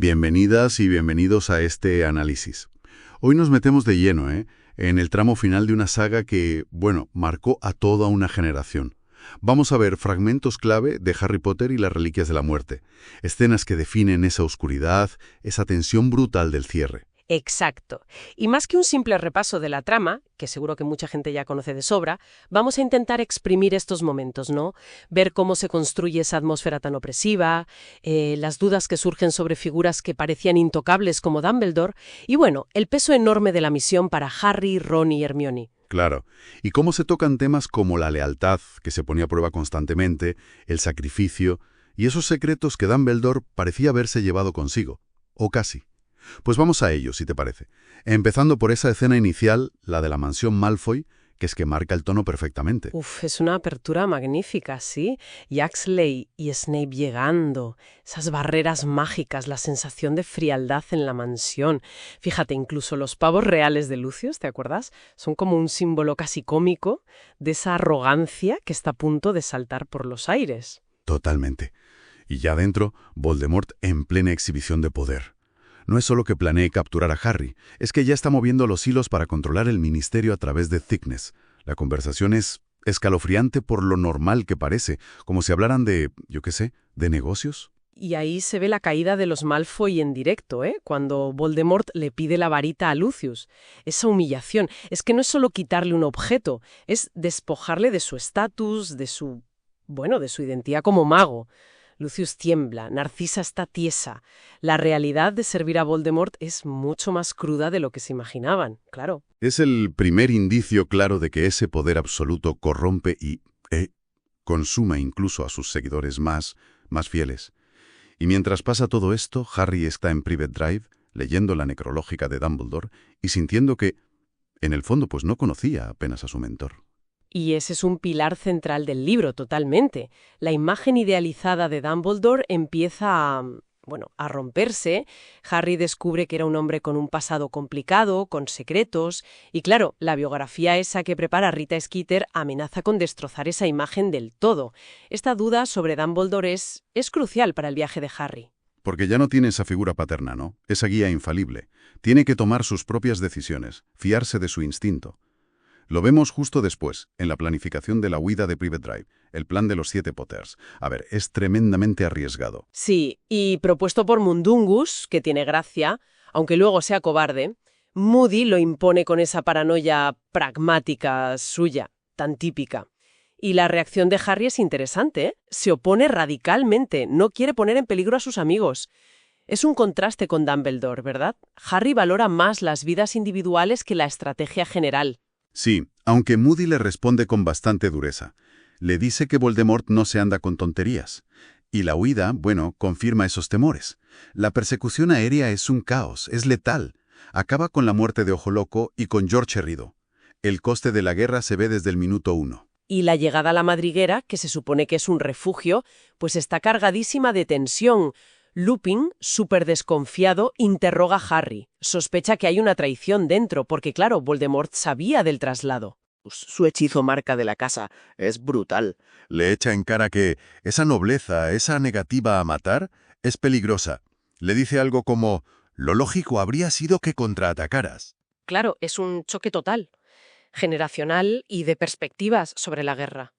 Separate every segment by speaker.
Speaker 1: Bienvenidas y bienvenidos a este análisis. Hoy nos metemos de lleno, en el tramo final de una saga que, bueno, marcó a toda una generación. Vamos a ver fragmentos clave de Harry Potter y las Reliquias de la Muerte, escenas que definen esa oscuridad, esa tensión brutal del cierre.
Speaker 2: Exacto. Y más que un simple repaso de la trama, que seguro que mucha gente ya conoce de sobra, vamos a intentar exprimir estos momentos, ¿no? Ver cómo se construye esa atmósfera tan opresiva, las dudas que surgen sobre figuras que parecían intocables como Dumbledore, y bueno, el peso enorme de la misión para Harry, Ron y Hermione.
Speaker 1: Claro. Y cómo se tocan temas como la lealtad, que se ponía a prueba constantemente, el sacrificio, y esos secretos que Dumbledore parecía haberse llevado consigo. O casi. Pues vamos a ello, si te parece. Empezando por esa escena inicial, la de la mansión Malfoy, que es que marca el tono perfectamente.
Speaker 2: Uf, es una apertura magnífica, ¿sí? Y Axley y Snape llegando, esas barreras mágicas, la sensación de frialdad en la mansión. Fíjate, incluso los pavos reales de Lucius, ¿te acuerdas? Son como un símbolo casi cómico de esa arrogancia que está a punto de saltar por los aires.
Speaker 1: Totalmente. Y ya dentro, Voldemort en plena exhibición de poder. No es solo que planee capturar a Harry, es que ya está moviendo los hilos para controlar el ministerio a través de Thickness. La conversación es escalofriante por lo normal que parece, como si hablaran de, yo qué sé, de negocios.
Speaker 2: Y ahí se ve la caída de los Malfoy en directo, cuando Voldemort le pide la varita a Lucius. Esa humillación. Es que no es solo quitarle un objeto, es despojarle de su estatus, de su identidad como mago. Lucius tiembla, Narcisa está tiesa. La realidad de servir a Voldemort es mucho más cruda de lo que se imaginaban, claro.
Speaker 1: Es el primer indicio claro de que ese poder absoluto corrompe y consuma incluso a sus seguidores más fieles. Y mientras pasa todo esto, Harry está en Private Drive, leyendo la necrológica de Dumbledore y sintiendo que, en el fondo, pues no conocía apenas a su mentor.
Speaker 2: Y ese es un pilar central del libro, totalmente. La imagen idealizada de Dumbledore empieza a romperse. Harry descubre que era un hombre con un pasado complicado, con secretos, y claro, la biografía esa que prepara Rita Skeeter amenaza con destrozar esa imagen del todo. Esta duda sobre Dumbledore es crucial para el viaje de Harry.
Speaker 1: Porque ya no tiene esa figura paterna, ¿no? Esa guía infalible. Tiene que tomar sus propias decisiones, fiarse de su instinto. Lo vemos justo después, en la planificación de la huida de Private Drive, el plan de los 7 Potters. A ver, es tremendamente arriesgado.
Speaker 2: Sí, y propuesto por Mundungus, que tiene gracia, aunque luego sea cobarde, Moody lo impone con esa paranoia pragmática suya, tan típica. Y la reacción de Harry es interesante, ¿eh? Se opone radicalmente, no quiere poner en peligro a sus amigos. Es un contraste con Dumbledore, ¿verdad? Harry valora más las vidas individuales que la estrategia general.
Speaker 1: Sí, aunque Moody le responde con bastante dureza. Le dice que Voldemort no se anda con tonterías. Y la huida, confirma esos temores. La persecución aérea es un caos, es letal. Acaba con la muerte de Ojo Loco y con George herido. El coste de la guerra se ve desde el minuto 1.
Speaker 2: Y la llegada a la madriguera, que se supone que es un refugio, pues está cargadísima de tensión. Lupin, súper desconfiado, interroga a Harry. Sospecha que hay una traición dentro, porque claro, Voldemort sabía del traslado.
Speaker 3: Su hechizo marca de la casa es brutal.
Speaker 1: Le echa en cara que esa nobleza, esa negativa a matar, es peligrosa. Le dice algo como, lo lógico habría sido que contraatacaras.
Speaker 2: Claro, es un choque total, generacional y de perspectivas sobre la guerra.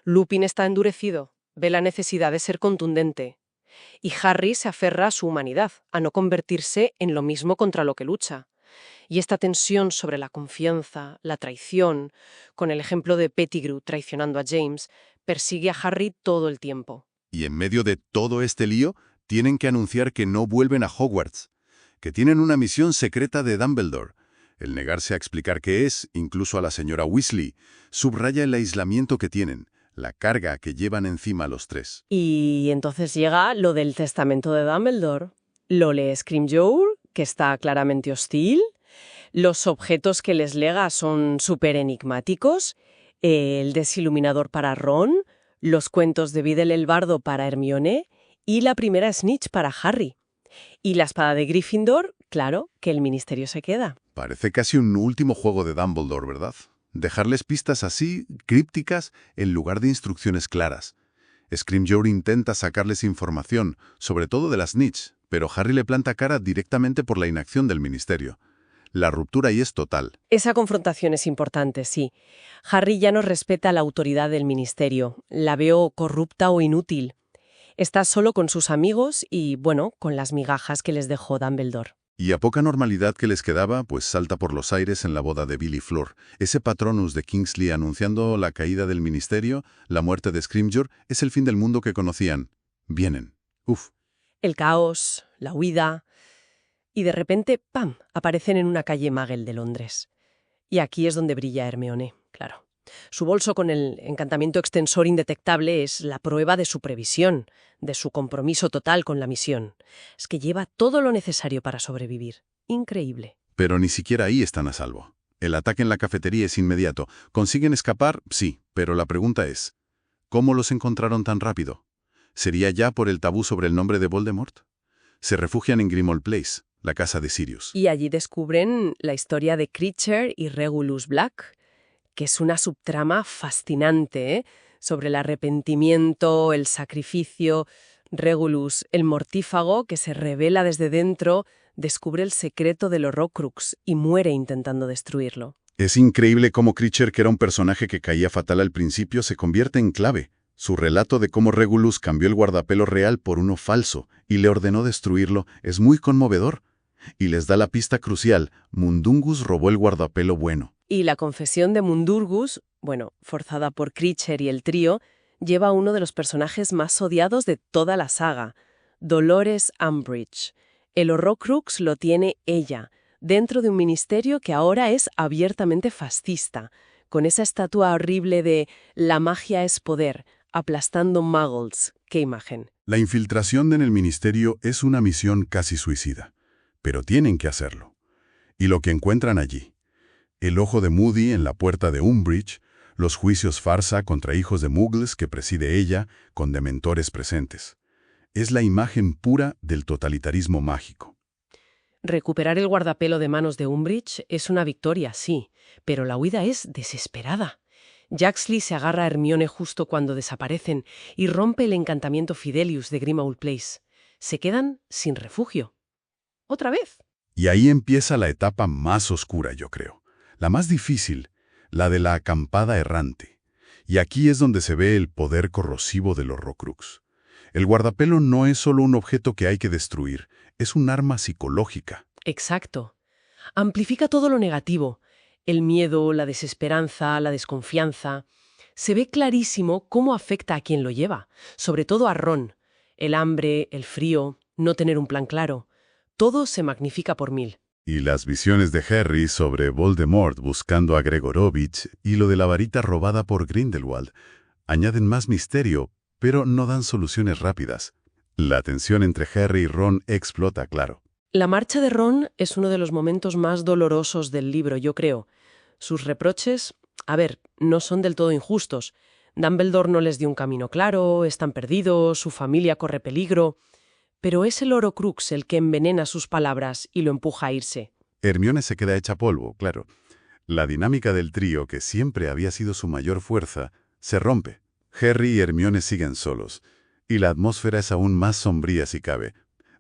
Speaker 2: Lupin está endurecido, ve la necesidad de ser contundente. Y Harry se aferra a su humanidad, a no convertirse en lo mismo contra lo que lucha. Y esta tensión sobre la confianza, la traición, con el ejemplo de Pettigrew traicionando a James, persigue a Harry todo el tiempo.
Speaker 1: Y en medio de todo este lío, tienen que anunciar que no vuelven a Hogwarts, que tienen una misión secreta de Dumbledore. El negarse a explicar qué es, incluso a la señora Weasley, subraya el aislamiento que tienen, la carga que llevan encima los tres.
Speaker 2: Y entonces llega lo del testamento de Dumbledore. Lo lee Scrimgeour, que está claramente hostil. Los objetos que les lega son súper enigmáticos. El desiluminador para Ron, los cuentos de Videl el Bardo para Hermione y la primera snitch para Harry. Y la espada de Gryffindor, claro, que el ministerio se queda.
Speaker 1: Parece casi un último juego de Dumbledore, ¿verdad? Dejarles pistas así, crípticas, en lugar de instrucciones claras. Scrimgeour intenta sacarles información, sobre todo de la snitch, pero Harry le planta cara directamente por la inacción del ministerio. La ruptura ahí es total.
Speaker 2: Esa confrontación es importante, sí. Harry ya no respeta la autoridad del ministerio, la veo corrupta o inútil. Está solo con sus amigos y, bueno, con las migajas que les dejó Dumbledore.
Speaker 1: Y a poca normalidad que les quedaba, pues salta por los aires en la boda de Billy Fleur. Ese patronus de Kingsley anunciando la caída del ministerio, la muerte de Scrimgeour, es el fin del mundo que conocían. Vienen. Uf.
Speaker 2: El caos, la huida. Y de repente, ¡pam!, aparecen en una calle Muggle de Londres. Y aquí es donde brilla Hermione, claro. Su bolso con el encantamiento extensor indetectable es la prueba de su previsión, de su compromiso total con la misión. Es que lleva todo lo necesario para sobrevivir. Increíble.
Speaker 1: Pero ni siquiera ahí están a salvo. El ataque en la cafetería es inmediato. ¿Consiguen escapar? Sí, pero la pregunta es, ¿cómo los encontraron tan rápido? ¿Sería ya por el tabú sobre el nombre de Voldemort? Se refugian en Grimmauld Place, la casa de Sirius.
Speaker 2: Y allí descubren la historia de Kreacher y Regulus Black, que es una subtrama fascinante, ¿eh? Sobre el arrepentimiento, el sacrificio. Regulus, el mortífago que se revela desde dentro, descubre el secreto del Horrocrux y muere intentando destruirlo.
Speaker 1: Es increíble cómo Kreacher, que era un personaje que caía fatal al principio, se convierte en clave. Su relato de cómo Regulus cambió el guardapelo real por uno falso y le ordenó destruirlo es muy conmovedor. Y les da la pista crucial: Mundungus robó el guardapelo bueno.
Speaker 2: Y la confesión de Mundurgus, bueno, forzada por Kreacher y el trío, lleva a uno de los personajes más odiados de toda la saga, Dolores Umbridge. El Horrocrux lo tiene ella, dentro de un ministerio que ahora es abiertamente fascista, con esa estatua horrible de «La magia es poder», aplastando muggles. ¡Qué imagen!
Speaker 1: La infiltración en el ministerio es una misión casi suicida, pero tienen que hacerlo. Y lo que encuentran allí: el ojo de Moody en la puerta de Umbridge, los juicios farsa contra hijos de muggles que preside ella, con dementores presentes. Es la imagen pura del totalitarismo mágico.
Speaker 2: Recuperar el guardapelo de manos de Umbridge es una victoria, sí, pero la huida es desesperada. Jaxley se agarra a Hermione justo cuando desaparecen y rompe el encantamiento Fidelius de Grimmauld Place. Se quedan sin refugio. ¿Otra vez?
Speaker 1: Y ahí empieza la etapa más oscura, yo creo. La más difícil, la de la acampada errante. Y aquí es donde se ve el poder corrosivo del Horrocrux. El guardapelo no es solo un objeto que hay que destruir, es un arma psicológica.
Speaker 2: Exacto. Amplifica todo lo negativo. El miedo, la desesperanza, la desconfianza. Se ve clarísimo cómo afecta a quien lo lleva, sobre todo a Ron. El hambre, el frío, no tener un plan claro. Todo se magnifica por 1000.
Speaker 1: Y las visiones de Harry sobre Voldemort buscando a Gregorovich y lo de la varita robada por Grindelwald añaden más misterio, pero no dan soluciones rápidas. La tensión entre Harry y Ron explota, claro.
Speaker 2: La marcha de Ron es uno de los momentos más dolorosos del libro, yo creo. Sus reproches, no son del todo injustos. Dumbledore no les dio un camino claro, están perdidos, su familia corre peligro. Pero es el Horrocrux el que envenena sus palabras y lo empuja a irse.
Speaker 1: Hermione se queda hecha polvo, claro. La dinámica del trío, que siempre había sido su mayor fuerza, se rompe. Harry y Hermione siguen solos, y la atmósfera es aún más sombría si cabe.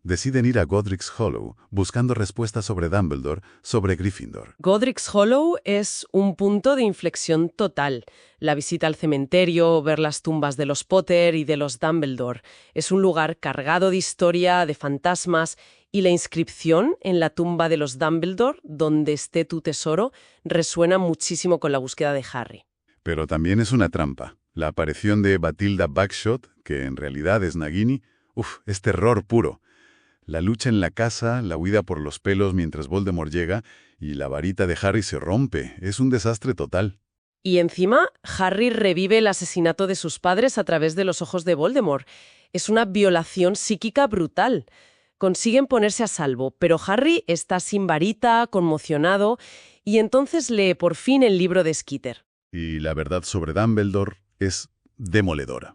Speaker 1: Deciden ir a Godric's Hollow, buscando respuestas sobre Dumbledore, sobre Gryffindor.
Speaker 2: Godric's Hollow es un punto de inflexión total. La visita al cementerio, ver las tumbas de los Potter y de los Dumbledore. Es un lugar cargado de historia, de fantasmas, y la inscripción en la tumba de los Dumbledore, donde esté tu tesoro, resuena muchísimo con la búsqueda de Harry.
Speaker 1: Pero también es una trampa. La aparición de Bathilda Bagshot, que en realidad es Nagini, es terror puro. La lucha en la casa, la huida por los pelos mientras Voldemort llega, y la varita de Harry se rompe. Es un desastre total.
Speaker 2: Y encima, Harry revive el asesinato de sus padres a través de los ojos de Voldemort. Es una violación psíquica brutal. Consiguen ponerse a salvo, pero Harry está sin varita, conmocionado, y entonces lee por fin el libro de Skeeter.
Speaker 1: Y la verdad sobre Dumbledore es demoledora.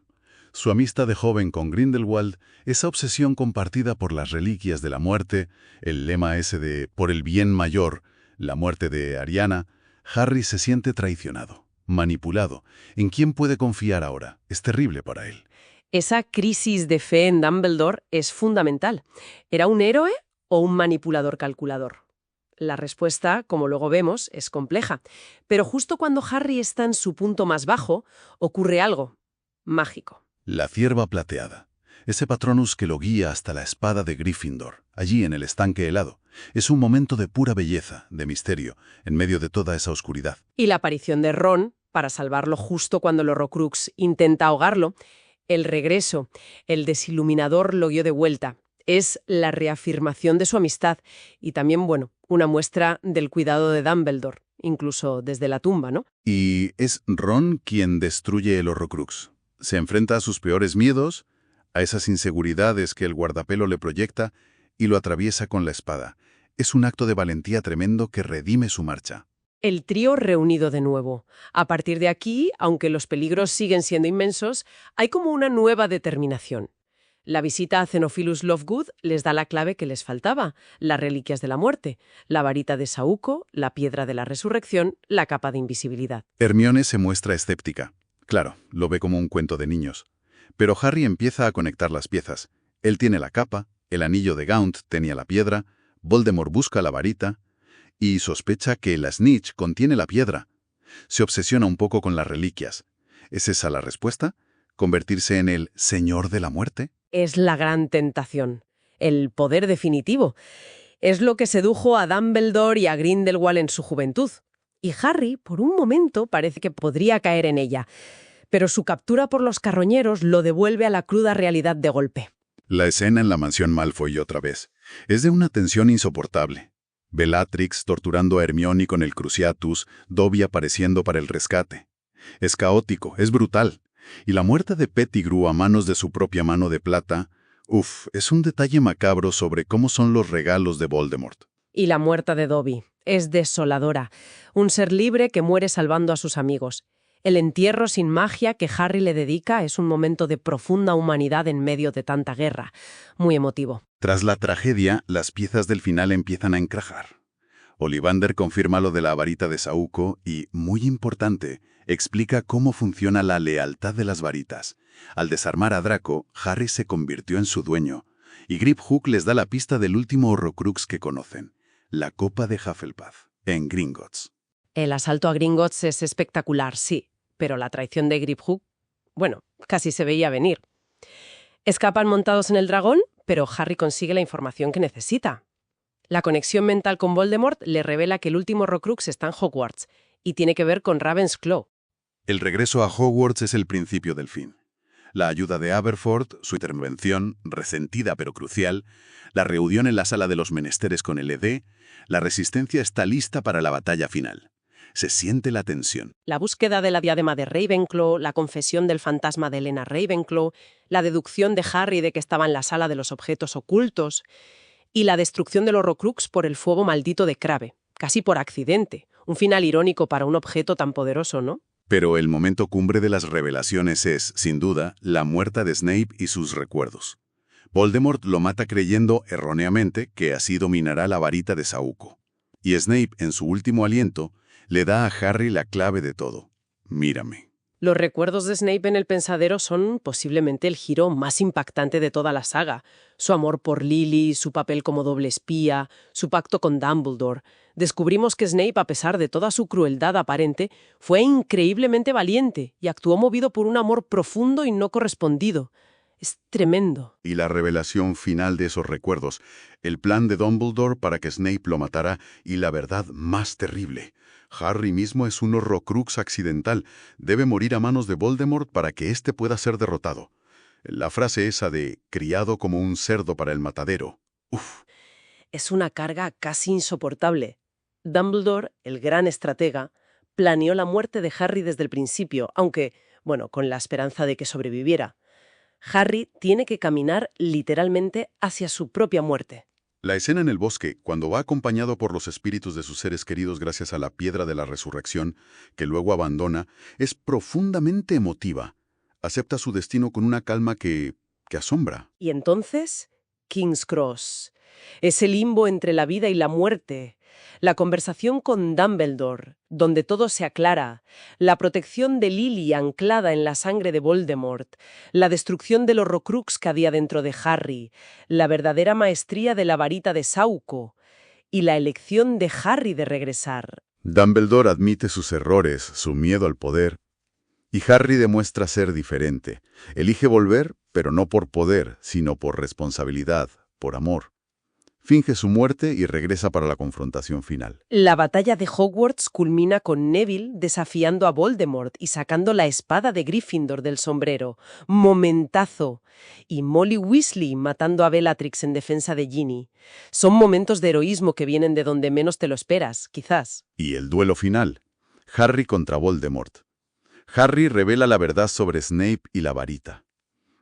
Speaker 1: Su amistad de joven con Grindelwald, esa obsesión compartida por las reliquias de la muerte, el lema ese de «por el bien mayor», la muerte de Ariana, Harry se siente traicionado, manipulado. ¿En quién puede confiar ahora? Es terrible para él.
Speaker 2: Esa crisis de fe en Dumbledore es fundamental. ¿Era un héroe o un manipulador calculador? La respuesta, como luego vemos, es compleja. Pero justo cuando Harry está en su punto más bajo, ocurre algo mágico.
Speaker 1: La cierva plateada. Ese Patronus que lo guía hasta la espada de Gryffindor, allí en el estanque helado. Es un momento de pura belleza, de misterio, en medio de toda esa oscuridad.
Speaker 2: Y la aparición de Ron, para salvarlo justo cuando el Horrocrux intenta ahogarlo, el regreso, el desiluminador lo guió de vuelta. Es la reafirmación de su amistad y también, bueno, una muestra del cuidado de Dumbledore, incluso desde la tumba, ¿no?
Speaker 1: Y es Ron quien destruye el Horrocrux. Se enfrenta a sus peores miedos, a esas inseguridades que el guardapelo le proyecta y lo atraviesa con la espada. Es un acto de valentía tremendo que redime su marcha.
Speaker 2: El trío reunido de nuevo. A partir de aquí, aunque los peligros siguen siendo inmensos, hay como una nueva determinación. La visita a Xenophilus Lovegood les da la clave que les faltaba, las reliquias de la muerte, la varita de Saúco, la piedra de la resurrección, la capa de invisibilidad.
Speaker 1: Hermione se muestra escéptica. Claro, lo ve como un cuento de niños. Pero Harry empieza a conectar las piezas. Él tiene la capa, el anillo de Gaunt tenía la piedra, Voldemort busca la varita y sospecha que la Snitch contiene la piedra. Se obsesiona un poco con las reliquias. ¿Es esa la respuesta? ¿Convertirse en el Señor de la Muerte?
Speaker 2: Es la gran tentación, el poder definitivo. Es lo que sedujo a Dumbledore y a Grindelwald en su juventud. Y Harry, por un momento, parece que podría caer en ella. Pero su captura por los carroñeros lo devuelve a la cruda realidad de golpe.
Speaker 1: La escena en la mansión Malfoy otra vez. Es de una tensión insoportable. Bellatrix torturando a Hermione con el Cruciatus, Dobby apareciendo para el rescate. Es caótico, es brutal. Y la muerte de Pettigrew a manos de su propia mano de plata, es un detalle macabro sobre cómo son los regalos de Voldemort.
Speaker 2: Y la muerte de Dobby es desoladora. Un ser libre que muere salvando a sus amigos. El entierro sin magia que Harry le dedica es un momento de profunda humanidad en medio de tanta guerra. Muy emotivo.
Speaker 1: Tras la tragedia, las piezas del final empiezan a encajar. Ollivander confirma lo de la varita de Saúco y, muy importante, explica cómo funciona la lealtad de las varitas. Al desarmar a Draco, Harry se convirtió en su dueño, y Griphook les da la pista del último Horrocrux que conocen, la copa de Hufflepuff, en Gringotts.
Speaker 2: El asalto a Gringotts es espectacular, sí, pero la traición de Griphook, bueno, casi se veía venir. Escapan montados en el dragón, pero Harry consigue la información que necesita. La conexión mental con Voldemort le revela que el último Horrocrux está en Hogwarts y tiene que ver con Ravensclaw.
Speaker 1: El regreso a Hogwarts es el principio del fin. La ayuda de Aberforth, su intervención, resentida pero crucial, la reunión en la sala de los menesteres con el ED, la resistencia está lista para la batalla final. Se siente la tensión.
Speaker 2: La búsqueda de la diadema de Ravenclaw, la confesión del fantasma de Helena Ravenclaw, la deducción de Harry de que estaba en la sala de los objetos ocultos y la destrucción del Horrocrux por el fuego maldito de Crabbe, casi por accidente. Un final irónico para un objeto tan poderoso, ¿no?
Speaker 1: Pero el momento cumbre de las revelaciones es, sin duda, la muerte de Snape y sus recuerdos. Voldemort lo mata creyendo, erróneamente, que así dominará la varita de Saúco. Y Snape, en su último aliento, le da a Harry la clave de todo. Mírame.
Speaker 2: Los recuerdos de Snape en el pensadero son posiblemente el giro más impactante de toda la saga. Su amor por Lily, su papel como doble espía, su pacto con Dumbledore. Descubrimos que Snape, a pesar de toda su crueldad aparente, fue increíblemente valiente y actuó movido por un amor profundo y no correspondido. Es tremendo.
Speaker 1: Y la revelación final de esos recuerdos, el plan de Dumbledore para que Snape lo matara y la verdad más terrible. Harry mismo es un Horrocrux accidental. Debe morir a manos de Voldemort para que éste pueda ser derrotado. La frase esa de criado como un cerdo para el matadero.
Speaker 2: Es una carga casi insoportable. Dumbledore, el gran estratega, planeó la muerte de Harry desde el principio, aunque, bueno, con la esperanza de que sobreviviera. Harry tiene que caminar literalmente hacia su propia muerte.
Speaker 1: La escena en el bosque, cuando va acompañado por los espíritus de sus seres queridos gracias a la piedra de la resurrección, que luego abandona, es profundamente emotiva. Acepta su destino con una calma que asombra.
Speaker 2: Y entonces, King's Cross. Ese limbo entre la vida y la muerte. La conversación con Dumbledore, donde todo se aclara, la protección de Lily anclada en la sangre de Voldemort, la destrucción del Horrocrux que había dentro de Harry, la verdadera maestría de la varita de Sauco y la elección de Harry de regresar.
Speaker 1: Dumbledore admite sus errores, su miedo al poder, y Harry demuestra ser diferente. Elige volver, pero no por poder, sino por responsabilidad, por amor. Finge su muerte y regresa para la confrontación final.
Speaker 2: La batalla de Hogwarts culmina con Neville desafiando a Voldemort y sacando la espada de Gryffindor del sombrero. ¡Momentazo! Y Molly Weasley matando a Bellatrix en defensa de Ginny. Son momentos de heroísmo que vienen de donde menos te lo esperas, quizás.
Speaker 1: Y el duelo final. Harry contra Voldemort. Harry revela la verdad sobre Snape y la varita.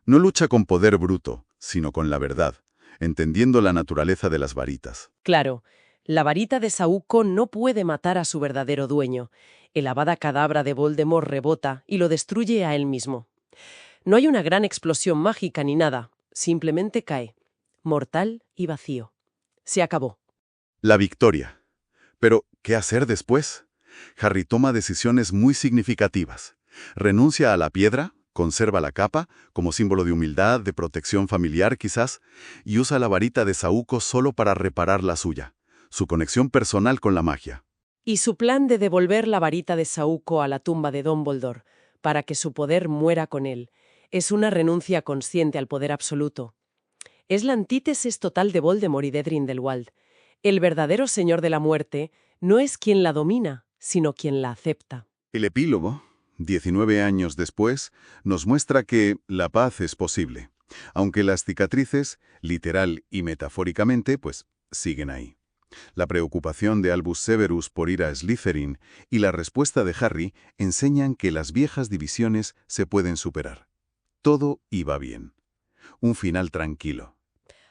Speaker 1: No lucha con poder bruto, sino con la verdad, entendiendo la naturaleza de las varitas.
Speaker 2: Claro, la varita de Sauco no puede matar a su verdadero dueño. El Avada Kedavra de Voldemort rebota y lo destruye a él mismo. No hay una gran explosión mágica ni nada, simplemente cae, mortal y vacío. Se acabó.
Speaker 1: La victoria. Pero, ¿qué hacer después? Harry toma decisiones muy significativas. Renuncia a la piedra, conserva la capa, como símbolo de humildad, de protección familiar quizás, y usa la varita de Sauco solo para reparar la suya, su conexión personal con la magia.
Speaker 2: Y su plan de devolver la varita de Sauco a la tumba de Dumbledore, para que su poder muera con él, es una renuncia consciente al poder absoluto. Es la antítesis total de Voldemort y de Grindelwald. El verdadero señor de la muerte no es quien la domina, sino quien la acepta.
Speaker 1: El epílogo, 19 años después, nos muestra que la paz es posible, aunque las cicatrices, literal y metafóricamente, pues siguen ahí. La preocupación de Albus Severus por ir a Slytherin y la respuesta de Harry enseñan que las viejas divisiones se pueden superar. Todo iba bien. Un final tranquilo.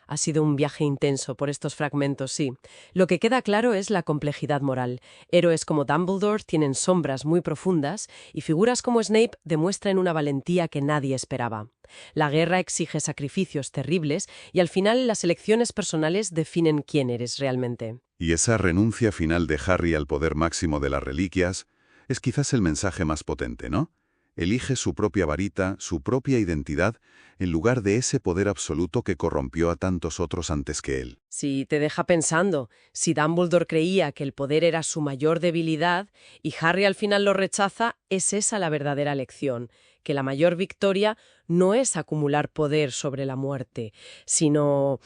Speaker 2: Ha sido un viaje intenso por estos fragmentos, sí. Lo que queda claro es la complejidad moral. Héroes como Dumbledore tienen sombras muy profundas y figuras como Snape demuestran una valentía que nadie esperaba. La guerra exige sacrificios terribles y al final las elecciones personales definen quién eres realmente.
Speaker 1: Y esa renuncia final de Harry al poder máximo de las reliquias es quizás el mensaje más potente, ¿no? Elige su propia varita, su propia identidad, en lugar de ese poder absoluto que corrompió a tantos otros antes que él.
Speaker 2: Si te deja pensando, si Dumbledore creía que el poder era su mayor debilidad y Harry al final lo rechaza, es esa la verdadera lección, que la mayor victoria no es acumular poder sobre la muerte, sino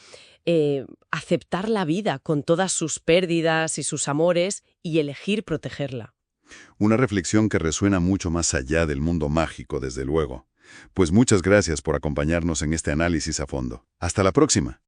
Speaker 2: aceptar la vida con todas sus pérdidas y sus amores y elegir protegerla.
Speaker 1: Una reflexión que resuena mucho más allá del mundo mágico, desde luego. Pues muchas gracias por acompañarnos en este análisis a fondo. ¡Hasta la próxima!